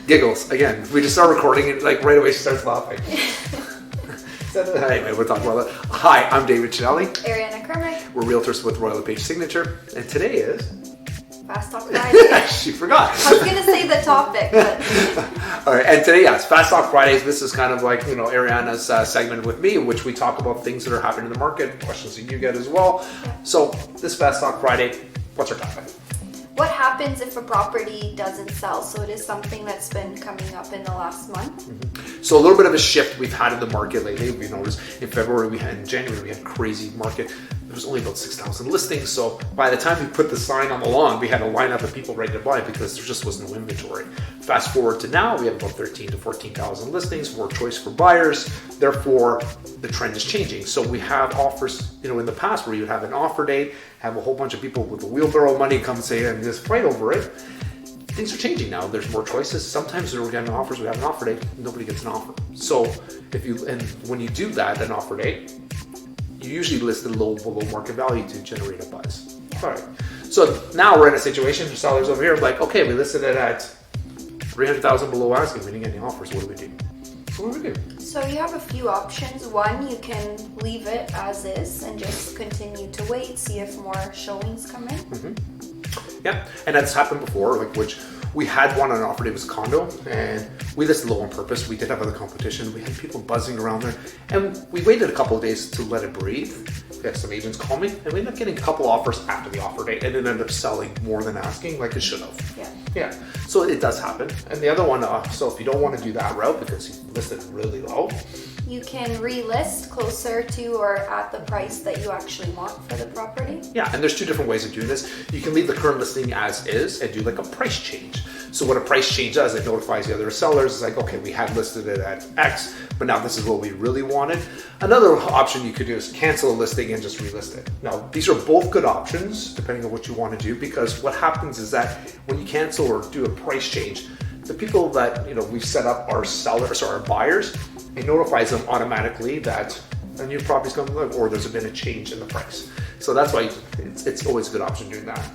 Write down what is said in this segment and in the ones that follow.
Giggles again. We just start recording and like right away she starts laughing. Anyway, we'll talk about that. Hi, I'm David Cinelli. Ariana and I. We're realtors with Royal LePage Signature, and today is Fast Talk Friday. she forgot. I was gonna say the topic, but all right. And today, yes, Fast Talk Fridays. This is kind of like Ariana's segment with me, in which we talk about things that are happening in the market, questions that you get as well. Yeah. So this Fast Talk Friday, what's our topic? what happens if a property doesn't sell? So it is something that's been coming up in the last month. Mm-hmm. So a little bit of a shift we've had in the market lately. We noticed in February, in January, we had a crazy market. There was only about 6,000 listings. So by the time we put the sign on the lawn, we had a lineup of people ready to buy because there just was no inventory. Fast forward to now, we have about 13 to 14,000 listings, more choice for buyers. Therefore, the trend is changing. So we have offers, in the past where you'd have an offer date, have a whole bunch of people with the wheelbarrow money come say and just fight over it. Things are changing now. There's more choices. Sometimes we're getting offers, we have an offer date, nobody gets an offer. So when you do that, an offer date, you usually list it low below market value to generate a buzz. All right. So now we're in a situation for sellers over here like, okay, we listed it at 300,000 below asking, we didn't get any offers. What do we do? So what do we do? So you have a few options. One, you can leave it as is and just continue to wait, see if more showings come in. Mm-hmm. Yeah, and that's happened before, which we had one on an offer, it was a condo, and we listed low on purpose. We did have other competition. We had people buzzing around there, and we waited a couple of days to let it breathe. We had some agents call me, and we ended up getting a couple offers after the offer date, and it ended up selling more than asking, like it should have. Yeah. So it does happen. And the other one, so if you don't want to do that route because you listed really low, you can relist closer to or at the price that you actually want for the property. Yeah, and there's two different ways of doing this. You can leave the current listing as is and do like a price change. So what a price change does, it notifies the other sellers. It's like, okay, we had listed it at X, but now this is what we really wanted. Another option you could do is cancel a listing and just relist it. Now, these are both good options depending on what you want to do, because what happens is that when you cancel or do a price change, the people that we've set up are sellers or our buyers, it notifies them automatically that a new property's coming up or there's been a change in the price. So that's why it's always a good option doing that.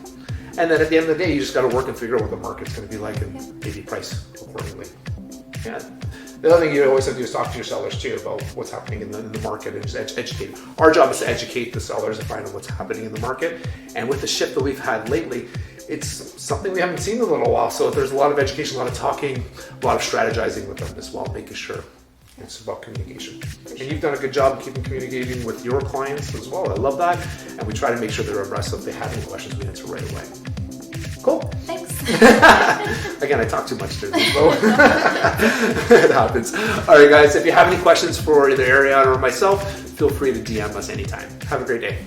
And then at the end of the day, you just got to work and figure out what the market's going to be like and maybe price accordingly. Yeah. The other thing you always have to do is talk to your sellers too about what's happening in the market and just educate. Our job is to educate the sellers and find out what's happening in the market. And with the shift that we've had lately, it's something we haven't seen in a little while. So there's a lot of education, a lot of talking, a lot of strategizing with them as well, making sure it's about communication. And you've done a good job keeping communicating with your clients as well. I love that. And we try to make sure they're abreast. So if they have any questions, we answer right away. Cool. Thanks. Again, I talk too much during this, though. It happens. All right, guys, if you have any questions for either Ariana or myself, feel free to DM us anytime. Have a great day.